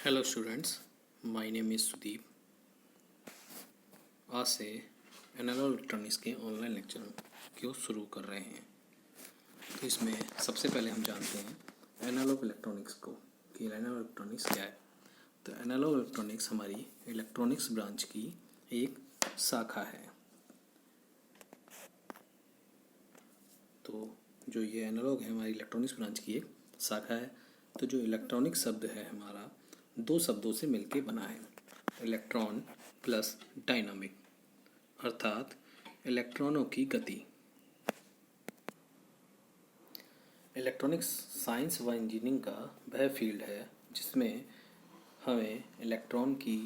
Hello students, my name is Sudeep. आज से analogue electronics के ऑनलाइन लेक्चर को शुरू कर रहे हैं। तो इसमें सबसे पहले हम जानते हैं एनालॉग इलेक्ट्रॉनिक्स को कि एनालॉग इलेक्ट्रॉनिक्स क्या है। तो एनालॉग इलेक्ट्रॉनिक्स हमारी इलेक्ट्रॉनिक्स ब्रांच की एक शाखा है। तो जो ये एनालॉग है हमारी इलेक्ट्रॉनिक्स ब्रांच की एक शाखा है। तो जो इलेक्ट्रॉनिक शब्द है हमारा दो शब्दों से मिलके बना है, इलेक्ट्रॉन प्लस डायनामिक, अर्थात इलेक्ट्रॉनों की गति। इलेक्ट्रॉनिक्स साइंस व इंजीनियरिंग का वह फील्ड है जिसमें हमें इलेक्ट्रॉन की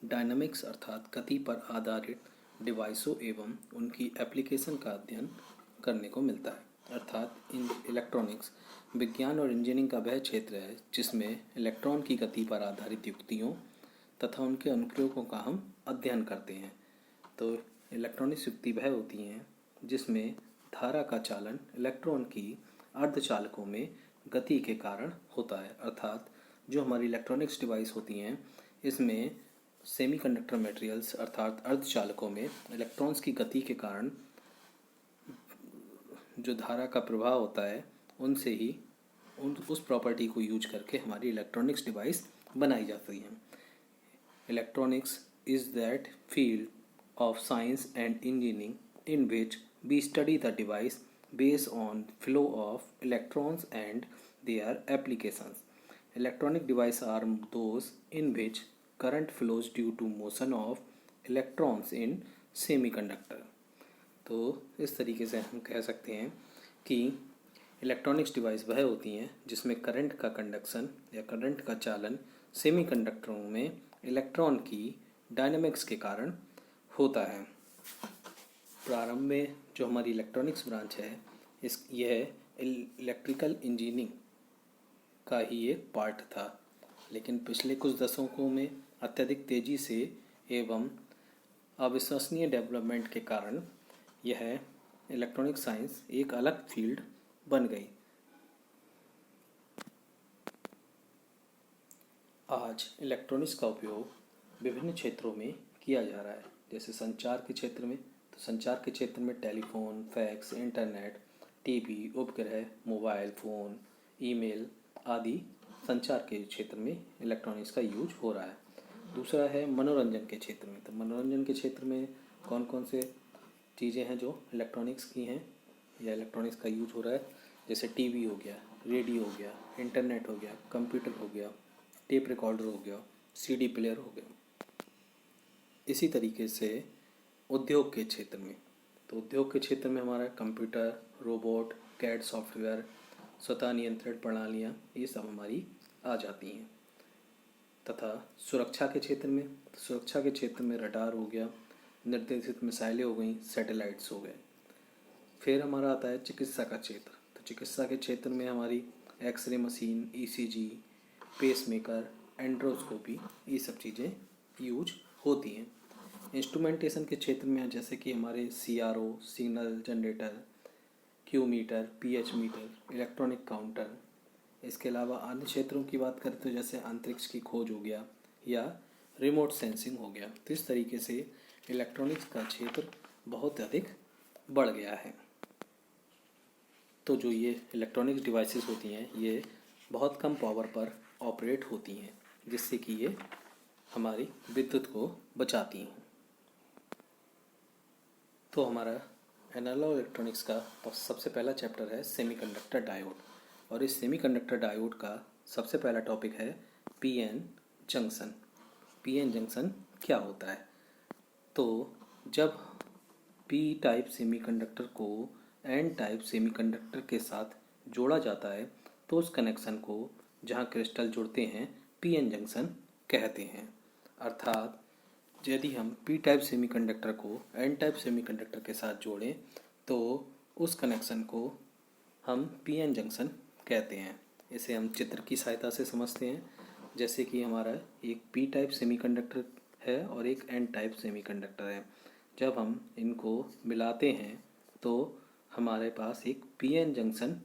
डायनामिक्स अर्थात गति पर आधारित डिवाइसों एवं उनकी एप्लीकेशन का अध्ययन करने को मिलता है। अर्थात इन इलेक्ट्रॉनिक्स विज्ञान और इंजीनियरिंग का वह क्षेत्र है जिसमें इलेक्ट्रॉन की गति पर आधारित युक्तियों तथा उनके अनुप्रयोगों का हम अध्ययन करते हैं। तो इलेक्ट्रॉनिक्स युक्ति वह होती हैं जिसमें धारा का चालन इलेक्ट्रॉन की अर्धचालकों में गति के कारण होता है। अर्थात जो हमारी इलेक्ट्रॉनिक्स डिवाइस होती हैं इसमें सेमीकंडक्टर मटेरियल्स अर्थात अर्धचालकों में इलेक्ट्रॉन्स की गति के कारण जो धारा का प्रभाव होता है उनसे ही उस प्रॉपर्टी को यूज करके हमारी इलेक्ट्रॉनिक्स डिवाइस बनाई जाती हैं। Electronics is that field of science and engineering in which we study the device based on flow of electrons and their applications. Electronic devices are those in which current flows due to motion of electrons in semiconductor. तो इस तरीके से हम कह सकते हैं कि electronics device वह होती हैं जिसमें करंट का कंडक्शन या करंट का चालन सेमीकंडक्टरों में इलेक्ट्रॉन की डायनामिक्स के कारण होता है। प्रारंभ में जो हमारी इलेक्ट्रॉनिक्स ब्रांच है यह इलेक्ट्रिकल इंजीनियरिंग का ही एक पार्ट था, लेकिन पिछले कुछ दशकों में अत्यधिक तेज़ी से एवं अविश्वसनीय डेवलपमेंट के कारण यह इलेक्ट्रॉनिक साइंस एक अलग फील्ड बन गई। आज इलेक्ट्रॉनिक्स का उपयोग विभिन्न क्षेत्रों में किया जा रहा है, जैसे संचार के क्षेत्र में। तो संचार के क्षेत्र में टेलीफोन, फैक्स, इंटरनेट, टीवी, उपग्रह, मोबाइल फ़ोन, ईमेल आदि संचार के क्षेत्र में इलेक्ट्रॉनिक्स का यूज हो रहा है। दूसरा है मनोरंजन के क्षेत्र में। तो मनोरंजन के क्षेत्र में कौन कौन से चीज़ें हैं जो इलेक्ट्रॉनिक्स की हैं या इलेक्ट्रॉनिक्स का यूज हो रहा है, जैसे टीवी हो गया, रेडियो हो गया, इंटरनेट हो गया, कंप्यूटर हो गया, टेप रिकॉर्डर हो गया, सीडी प्लेयर हो गया। इसी तरीके से उद्योग के क्षेत्र में, तो उद्योग के क्षेत्र में हमारा कंप्यूटर, रोबोट, कैड सॉफ्टवेयर, स्वतः नियंत्रित प्रणालियाँ, ये सब हमारी आ जाती हैं। तथा सुरक्षा के क्षेत्र में, तो सुरक्षा के क्षेत्र में रडार हो गया, निर्देशित मिसाइलें हो गई, सैटेलाइट्स हो गए। फिर हमारा आता है चिकित्सा का क्षेत्र। तो चिकित्सा के क्षेत्र में हमारी एक्सरे मशीन, ईसीजी, पेसमेकर, एंड्रोस्कोपी, ये सब चीज़ें यूज होती हैं। इंस्ट्रूमेंटेशन के क्षेत्र में जैसे कि हमारे CRO, signal generator, Q meter, pH meter, electronic counter. इसके अलावा अन्य क्षेत्रों की बात करें तो जैसे अंतरिक्ष की खोज हो गया या रिमोट सेंसिंग हो गया। तो इस तरीके से इलेक्ट्रॉनिक्स का क्षेत्र बहुत अधिक बढ़ गया है। तो जो ये इलेक्ट्रॉनिक्स डिवाइसेस होती हैं ये बहुत कम पावर पर ऑपरेट होती हैं, जिससे कि ये हमारी विद्युत को बचाती हैं। तो हमारा एनालॉग इलेक्ट्रॉनिक्स का सबसे पहला चैप्टर है सेमीकंडक्टर डायोड, और इस सेमीकंडक्टर डायोड का सबसे पहला टॉपिक है पीएन जंक्शन। पीएन जंक्शन क्या होता है? तो जब पी टाइप सेमीकंडक्टर को एन टाइप सेमीकंडक्टर के साथ जोड़ा जाता है तो उस कनेक्शन को जहाँ क्रिस्टल जुड़ते हैं पीएन जंक्शन कहते हैं। अर्थात यदि हम पी टाइप सेमीकंडक्टर को एन टाइप सेमीकंडक्टर के साथ जोड़ें तो उस कनेक्शन को हम पीएन जंक्शन कहते हैं। इसे हम चित्र की सहायता से समझते हैं, जैसे कि हमारा एक पी टाइप सेमीकंडक्टर है और एक एन टाइप सेमीकंडक्टर है। जब हम इनको मिलाते हैं तो हमारे पास एक पीएन जंक्शन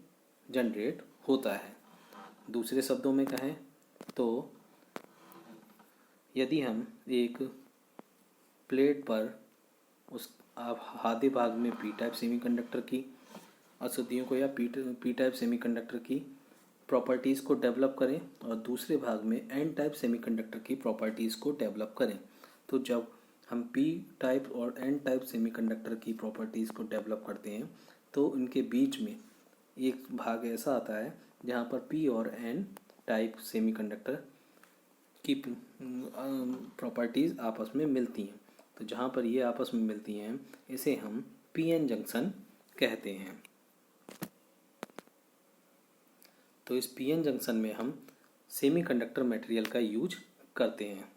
जनरेट होता है। दूसरे शब्दों में कहें तो यदि हम एक प्लेट पर उस आप आधे भाग में पी टाइप सेमीकंडक्टर की अशुद्धियों को या पी टाइप सेमीकंडक्टर की प्रॉपर्टीज़ को डेवलप करें और दूसरे भाग में एन टाइप सेमीकंडक्टर की प्रॉपर्टीज़ को डेवलप करें, तो जब हम पी टाइप और एन टाइप सेमीकंडक्टर की प्रॉपर्टीज़ को डेवलप करते हैं तो उनके बीच में एक भाग ऐसा आता है जहाँ पर पी और एन टाइप सेमीकंडक्टर की प्रॉपर्टीज़ आपस में मिलती हैं। तो जहाँ पर ये आपस में मिलती हैं इसे हम पीएन जंक्शन कहते हैं। तो इस पीएन जंक्शन में हम सेमीकंडक्टर मटेरियल का यूज करते हैं।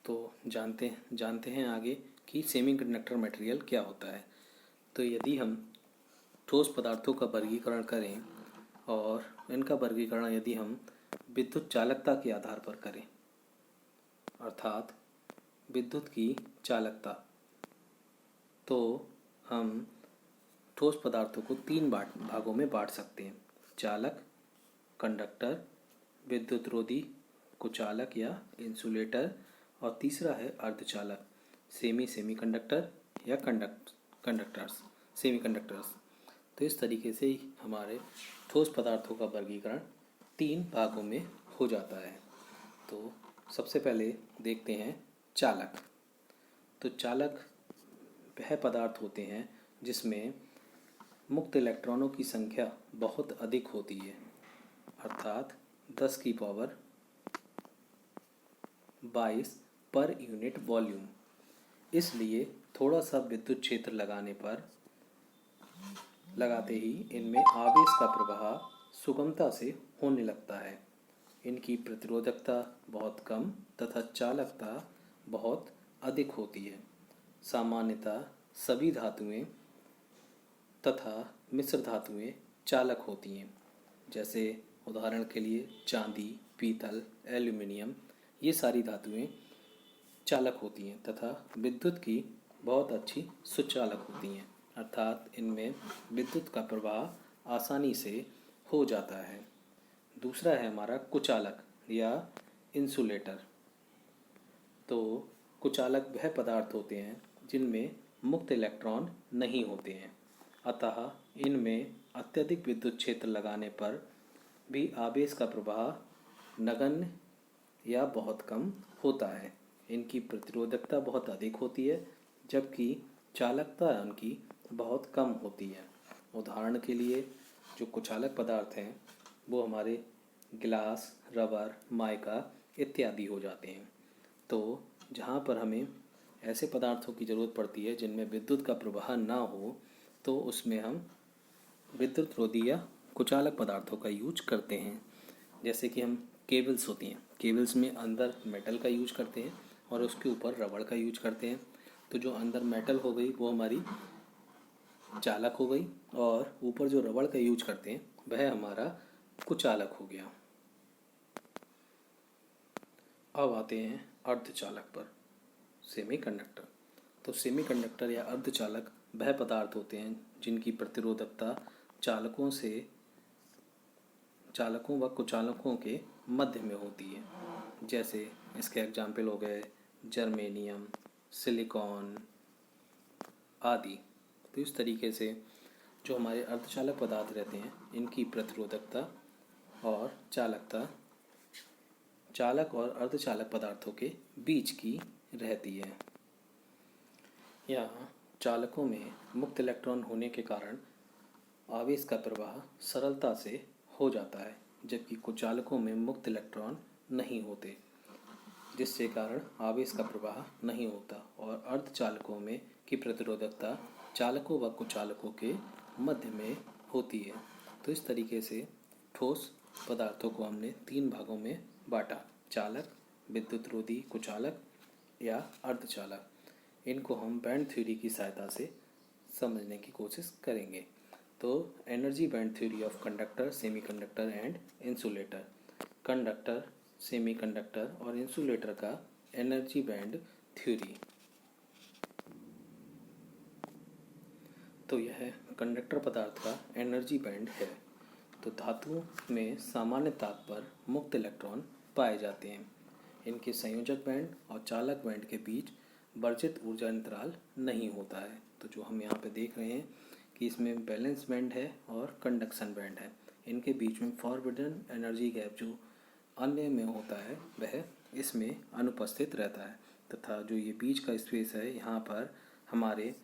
तो जानते हैं आगे कि सेमीकंडक्टर मटेरियल क्या होता है। तो यदि हम ठोस पदार्थों का वर्गीकरण करें और इनका वर्गीकरण यदि हम विद्युत चालकता के आधार पर करें, अर्थात विद्युत की चालकता, तो हम ठोस पदार्थों को 3 भागों में बांट सकते हैं: चालक, कंडक्टर, विद्युत रोधी, कुचालक या इंसुलेटर, और तीसरा है अर्धचालक, सेमी कंडक्टर या कंडक्टर्स, सेमी कंडक्टर्स। तो इस तरीके से ही हमारे ठोस पदार्थों का वर्गीकरण 3 भागों में हो जाता है। तो सबसे पहले देखते हैं चालक। तो चालक वह पदार्थ होते हैं जिसमें मुक्त इलेक्ट्रॉनों की संख्या बहुत अधिक होती है, अर्थात 10 की पावर 22 पर यूनिट वॉल्यूम। इसलिए थोड़ा सा विद्युत क्षेत्र लगाते ही इनमें आवेश का प्रवाह सुगमता से होने लगता है। इनकी प्रतिरोधकता बहुत कम तथा चालकता बहुत अधिक होती है। सामान्यतः सभी धातुएं तथा मिश्र धातुएं चालक होती हैं, जैसे उदाहरण के लिए चांदी, पीतल, एल्यूमिनियम, ये सारी धातुएं चालक होती हैं तथा विद्युत की बहुत अच्छी सुचालक होती हैं, अर्थात इनमें विद्युत का प्रवाह आसानी से हो जाता है। दूसरा है हमारा कुचालक या इंसुलेटर। तो कुचालक वह पदार्थ होते हैं जिनमें मुक्त इलेक्ट्रॉन नहीं होते हैं, अतः इनमें अत्यधिक विद्युत क्षेत्र लगाने पर भी आवेश का प्रवाह नगण्य या बहुत कम होता है। इनकी प्रतिरोधकता बहुत अधिक होती है जबकि चालकता इनकी बहुत कम होती है। उदाहरण के लिए जो कुचालक पदार्थ हैं वो हमारे गिलास, रबर, माइका इत्यादि हो जाते हैं। तो जहाँ पर हमें ऐसे पदार्थों की ज़रूरत पड़ती है जिनमें विद्युत का प्रवाह ना हो, तो उसमें हम विद्युत रोधी या कुचालक पदार्थों का यूज करते हैं। जैसे कि हम केबल्स होती हैं, केबल्स में अंदर मेटल का यूज करते हैं और उसके ऊपर रबड़ का यूज करते हैं। तो जो अंदर मेटल हो गई वो हमारी चालक हो गई और ऊपर जो रबड़ का यूज करते हैं वह हमारा कुचालक हो गया। अब आते हैं अर्धचालक पर, सेमीकंडक्टर। तो सेमीकंडक्टर या अर्धचालक वह पदार्थ होते हैं जिनकी प्रतिरोधकता चालकों व कुचालकों के मध्य में होती है। जैसे इसके एग्जाम्पल हो गए जर्मेनियम, सिलिकॉन आदि। तो इस तरीके से जो हमारे अर्धचालक पदार्थ रहते हैं इनकी प्रतिरोधकता और चालकता चालक और अर्धचालक पदार्थों के बीच की रहती है। यहाँ चालकों में मुक्त इलेक्ट्रॉन होने के कारण आवेश का प्रवाह सरलता से हो जाता है, जबकि कुचालकों में मुक्त इलेक्ट्रॉन नहीं होते, जिससे कारण आवेश का प्रवाह नहीं होता और अर्धचालकों में की प्रतिरोधकता चालकों व कुचालकों के मध्य में होती है। तो इस तरीके से ठोस पदार्थों को हमने 3 भागों में बांटा: चालक, विद्युत रोधी कुचालक या अर्धचालक। इनको हम बैंड थ्योरी की सहायता से समझने की कोशिश करेंगे। तो energy band theory of conductor, semiconductor and insulator. Conductor, semiconductor और इंसुलेटर का एनर्जी बैंड थ्योरी। तो यह कंडक्टर पदार्थ का एनर्जी बैंड है। तो धातुओं में सामान्य ताप पर मुक्त इलेक्ट्रॉन पाए जाते हैं। इनके संयोजक बैंड और चालक बैंड के बीच वर्जित ऊर्जा अंतराल नहीं होता है। तो जो हम यहाँ पे देख रहे हैं कि इसमें बैलेंस बैंड है और कंडक्शन बैंड है। इनके बीच में फॉरबिडन एनर्जी गैप जो अन्य में होता है वह इसमें अनुपस्थित रहता है, तथा जो ये बीच का स्पेस है यहाँ पर हमारे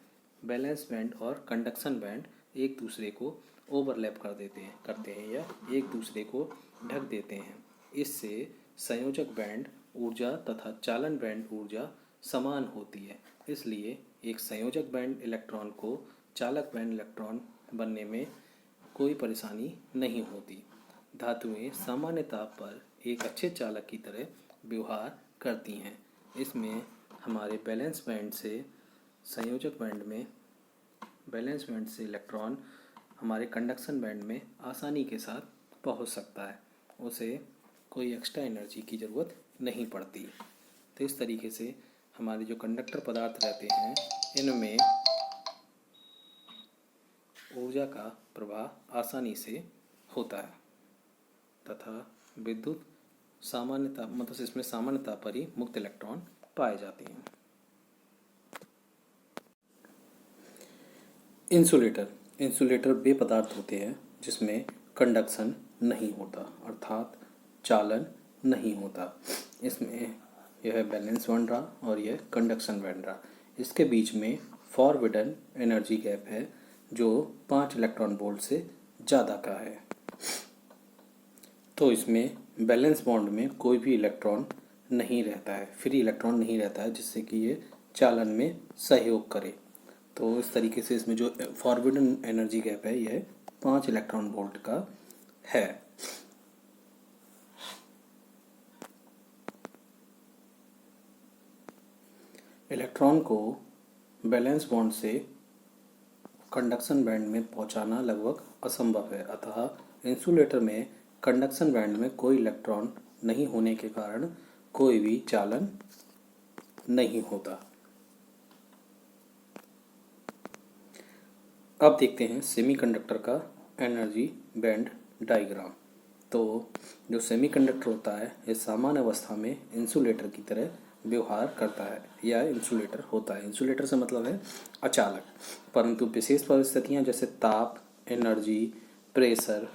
बैलेंस बैंड और कंडक्शन बैंड एक दूसरे को ओवरलैप करते हैं या एक दूसरे को ढक देते हैं। इससे संयोजक बैंड ऊर्जा तथा चालन बैंड ऊर्जा समान होती है। इसलिए एक संयोजक बैंड इलेक्ट्रॉन को चालक बैंड इलेक्ट्रॉन बनने में कोई परेशानी नहीं होती। धातुएं सामान्य ताप पर एक अच्छे चालक की तरह व्यवहार करती हैं। इसमें हमारे बैलेंस बैंड से संयोजक बैंड में बैलेंस बैंड से इलेक्ट्रॉन हमारे कंडक्शन बैंड में आसानी के साथ पहुंच सकता है, उसे कोई एक्स्ट्रा एनर्जी की ज़रूरत नहीं पड़ती। तो इस तरीके से हमारे जो कंडक्टर पदार्थ रहते हैं इनमें ऊर्जा का प्रवाह आसानी से होता है तथा विद्युत सामान्यता मतलब इसमें सामान्यता पर ही मुक्त इलेक्ट्रॉन पाए जाते हैं। इंसुलेटर वे पदार्थ होते हैं जिसमें कंडक्शन नहीं होता अर्थात चालन नहीं होता। इसमें यह बैलेंस बन रहा और यह कंडक्शन बन रहा। इसके बीच में फॉरबिडन एनर्जी गैप है जो 5 इलेक्ट्रॉन वोल्ट से ज़्यादा का है। तो इसमें बैलेंस बॉन्ड में कोई भी इलेक्ट्रॉन नहीं रहता है, फ्री इलेक्ट्रॉन नहीं रहता है जिससे कि ये चालन में सहयोग करे। तो इस तरीके से इसमें जो फॉरबिडन एनर्जी गैप है यह 5 इलेक्ट्रॉन वोल्ट का है। इलेक्ट्रॉन को बैलेंस बॉन्ड से कंडक्शन बैंड में पहुंचाना लगभग असंभव है, अतः इंसुलेटर में कंडक्शन बैंड में कोई इलेक्ट्रॉन नहीं होने के कारण कोई भी चालन नहीं होता। अब देखते हैं सेमीकंडक्टर का एनर्जी बैंड डायग्राम। तो जो सेमीकंडक्टर होता है ये सामान्य अवस्था में इंसुलेटर की तरह व्यवहार करता है या इंसुलेटर होता है। इंसुलेटर से मतलब है अचालक, परंतु विशेष परिस्थितियां जैसे ताप, एनर्जी, प्रेशर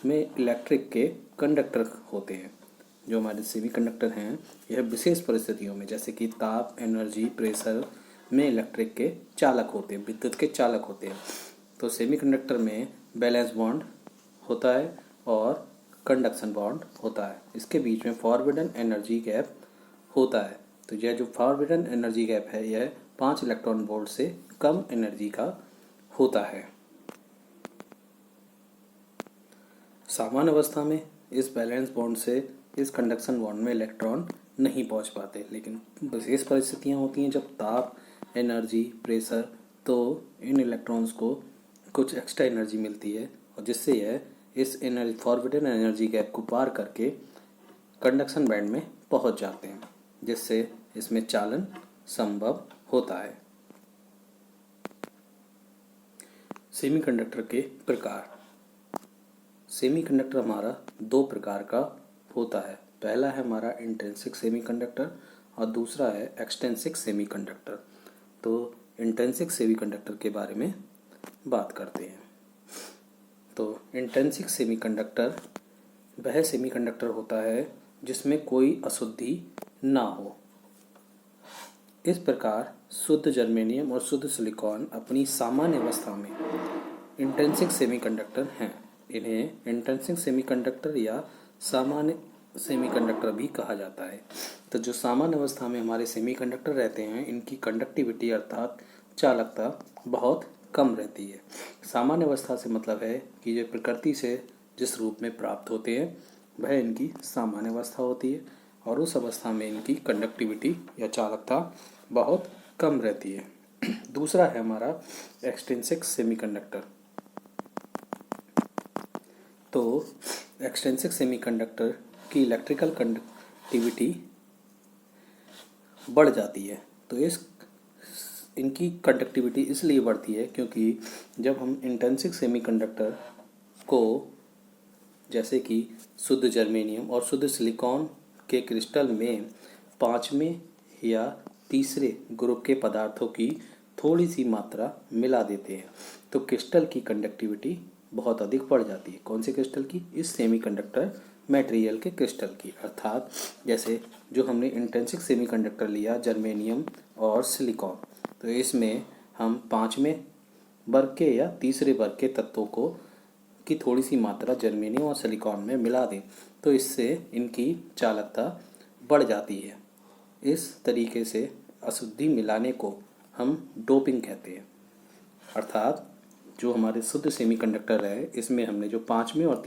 में इलेक्ट्रिक के कंडक्टर होते हैं। जो हमारे सेमीकंडक्टर हैं यह विशेष परिस्थितियों में जैसे कि ताप, एनर्जी, प्रेशर में इलेक्ट्रिक के चालक होते हैं, विद्युत के चालक होते हैं। तो सेमीकंडक्टर में बैलेंस बॉन्ड होता है और कंडक्शन बॉन्ड होता है। इसके बीच में फॉरबिडन एनर्जी गैप होता है। तो यह जो फॉरबिडन एनर्जी गैप है यह 5 इलेक्ट्रॉन वोल्ट से कम एनर्जी का होता है। सामान्य अवस्था में इस बैलेंस बॉन्ड से इस कंडक्शन बॉन्ड में इलेक्ट्रॉन नहीं पहुंच पाते, लेकिन विशेष परिस्थितियां होती हैं जब ताप, एनर्जी, प्रेशर, तो इन इलेक्ट्रॉन्स को कुछ एक्स्ट्रा एनर्जी मिलती है और जिससे यह इस एनर्जी फॉरबिडन एनर्जी गैप को पार करके कंडक्शन बैंड में पहुंच जाते हैं, जिससे इसमें चालन संभव होता है। सेमीकंडक्टर के प्रकार। सेमीकंडक्टर हमारा 2 प्रकार का होता है। पहला है हमारा इंट्रिंसिक सेमीकंडक्टर और दूसरा है एक्सट्रिंसिक सेमीकंडक्टर। तो इंट्रिंसिक सेमीकंडक्टर के बारे में बात करते हैं। तो इंट्रिंसिक सेमीकंडक्टर वह सेमीकंडक्टर होता है जिसमें कोई अशुद्धि ना हो। इस प्रकार शुद्ध जर्मेनियम और शुद्ध सिलिकॉन अपनी सामान्य अवस्था में इंट्रिंसिक सेमीकंडक्टर हैं। इन्हें इंट्रिंसिक सेमीकंडक्टर या सामान्य सेमीकंडक्टर भी कहा जाता है। तो जो सामान्य अवस्था में हमारे सेमीकंडक्टर रहते हैं इनकी कंडक्टिविटी अर्थात चालकता बहुत कम रहती है। सामान्य अवस्था से मतलब है कि ये प्रकृति से जिस रूप में प्राप्त होते हैं वह इनकी सामान्य अवस्था होती है और उस अवस्था में इनकी कंडक्टिविटी या चालकता बहुत कम रहती है। दूसरा है हमारा एक्सट्रिंसिक सेमीकंडक्टर। तो एक्सट्रिंसिक सेमीकंडक्टर की इलेक्ट्रिकल कंडक्टिविटी बढ़ जाती है। तो इनकी कंडक्टिविटी इसलिए बढ़ती है क्योंकि जब हम इंट्रिंसिक सेमीकंडक्टर को जैसे कि शुद्ध जर्मेनियम और शुद्ध सिलिकॉन के क्रिस्टल में पाँचवें या तीसरे ग्रुप के पदार्थों की थोड़ी सी मात्रा मिला देते हैं तो क्रिस्टल की कंडक्टिविटी बहुत अधिक बढ़ जाती है। कौन से क्रिस्टल की? इस सेमीकंडक्टर मटेरियल के क्रिस्टल की। अर्थात जैसे जो हमने इंट्रिंसिक सेमीकंडक्टर लिया जर्मेनियम और सिलिकॉन, तो इसमें हम पाँचवें वर्ग के या तीसरे वर्ग के तत्वों को की थोड़ी सी मात्रा जर्मेनियम और सिलिकॉन में मिला दें तो इससे इनकी चालकता बढ़ जाती है। इस तरीके से अशुद्धि मिलाने को हम डोपिंग कहते हैं। अर्थात जो हमारे शुद्ध सेमीकंडक्टर है इसमें हमने जो पाँचवें और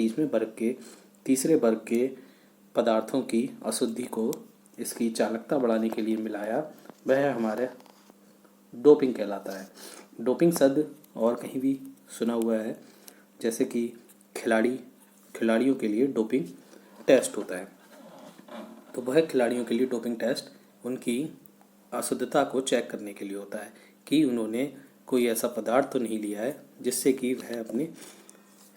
तीसरे वर्ग के पदार्थों की अशुद्धि को इसकी चालकता बढ़ाने के लिए मिलाया, वह हमारे डोपिंग कहलाता है। डोपिंग शब्द और कहीं भी सुना हुआ है, जैसे कि खिलाड़ियों के लिए डोपिंग टेस्ट होता है, तो वह खिलाड़ियों के लिए डोपिंग टेस्ट उनकी अशुद्धता को चेक करने के लिए होता है कि उन्होंने कोई ऐसा पदार्थ तो नहीं लिया है जिससे कि वह अपने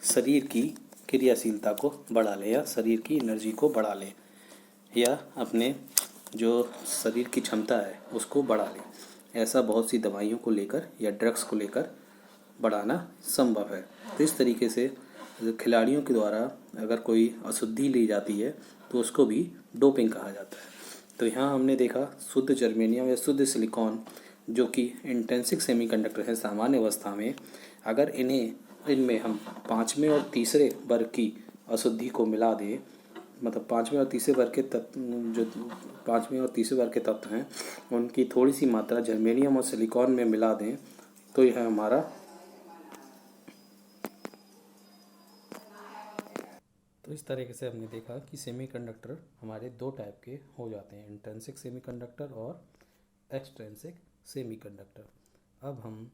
शरीर की क्रियाशीलता को बढ़ा ले या शरीर की एनर्जी को बढ़ा ले या अपने जो शरीर की क्षमता है उसको बढ़ा ले। ऐसा बहुत सी दवाइयों को लेकर या ड्रग्स को लेकर बढ़ाना संभव है। तो इस तरीके से खिलाड़ियों के द्वारा अगर कोई अशुद्धि ली जाती है तो उसको भी डोपिंग कहा जाता है। तो यहाँ हमने देखा शुद्ध जर्मेनियम या शुद्ध सिलिकॉन जो कि इंट्रिंसिक सेमीकंडक्टर है सामान्य अवस्था में, अगर इनमें हम पाँचवें और तीसरे वर्ग की अशुद्धि को मिला दें, मतलब पाँचवें और तीसरे वर्ग के तत्व जो पाँचवें और तीसरे वर्ग के तत्व हैं उनकी थोड़ी सी मात्रा जर्मेनियम और सिलिकॉन में मिला दें तो यह हमारा तो इस तरीके से हमने देखा कि सेमीकंडक्टर हमारे दो टाइप के हो जाते हैं, इंट्रिंसिक सेमीकंडक्टर और एक्सट्रिंसिक सेमीकंडक्टर। अब हम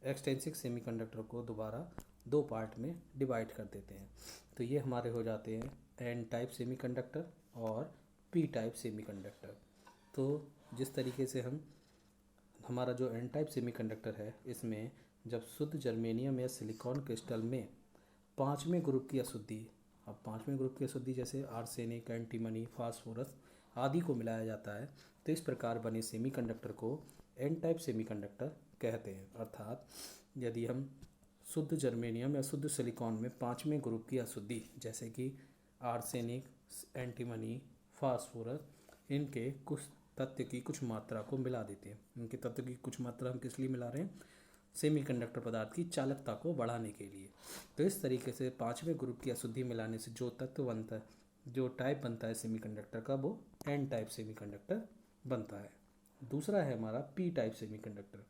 एक्सट्रिंसिक सेमीकंडक्टर को दोबारा दो पार्ट में डिवाइड कर देते हैं। तो ये हमारे हो जाते हैं एन टाइप सेमीकंडक्टर और पी टाइप सेमीकंडक्टर। तो जिस तरीके से हमारा जो एन टाइप सेमीकंडक्टर है इसमें जब शुद्ध जर्मेनियम या सिलिकॉन क्रिस्टल में पाँचवें ग्रुप की अशुद्धि, अब पाँचवें ग्रुप की अशुद्धि जैसे आर्सेनिक, एंटीमनी, फास्फोरस आदि को मिलाया जाता है तो इस प्रकार बने सेमीकंडक्टर को एन टाइप सेमीकंडक्टर कहते हैं। अर्थात यदि हम शुद्ध जर्मेनियम या शुद्ध सिलिकॉन में पाँचवें ग्रुप की अशुद्धि जैसे कि आर्सेनिक, एंटीमनी, फास्फोरस इनके कुछ तत्व की कुछ मात्रा को मिला देते हैं। इनके तत्व की कुछ मात्रा हम किस लिए मिला रहे हैं? सेमीकंडक्टर पदार्थ की चालकता को बढ़ाने के लिए। तो इस तरीके से पाँचवें ग्रुप की अशुद्धि मिलाने से जो तत्व बनता है, जो टाइप बनता है सेमीकंडक्टर का, वो एन टाइप सेमीकंडक्टर बनता है। दूसरा है हमारा पी टाइप सेमीकंडक्टर।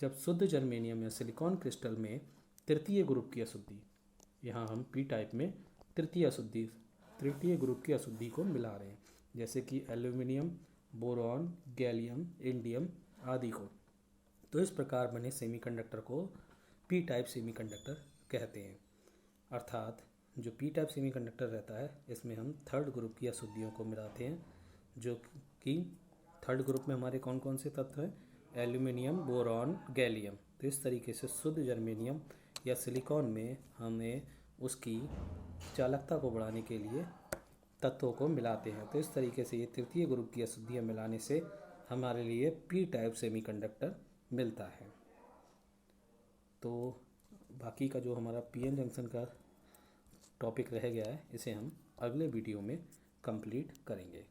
जब शुद्ध जर्मेनियम या सिलिकॉन क्रिस्टल में तृतीय ग्रुप की अशुद्धि, यहाँ हम पी टाइप में तृतीय ग्रुप की अशुद्धि को मिला रहे हैं, जैसे कि एल्यूमिनियम, बोरॉन, गैलियम, इंडियम आदि को। तो इस प्रकार बने सेमीकंडक्टर को पी टाइप सेमीकंडक्टर कहते हैं। अर्थात जो पी टाइप सेमीकंडक्टर रहता है इसमें हम थर्ड ग्रुप की अशुद्धियों को मिलाते हैं, जो कि थर्ड ग्रुप में हमारे कौन कौन से तत्व हैं? Aluminium, boron, gallium. तो इस तरीके से शुद्ध जर्मेनियम या सिलिकॉन में हमें उसकी चालकता को बढ़ाने के लिए तत्वों को मिलाते हैं। तो इस तरीके से ये तृतीय ग्रुप की अशुद्धियाँ मिलाने से हमारे लिए पी टाइप सेमीकंडक्टर मिलता है। तो बाकी का जो हमारा पीएन जंक्शन का टॉपिक रह गया है इसे हम अगले वीडियो में कंप्लीट करेंगे।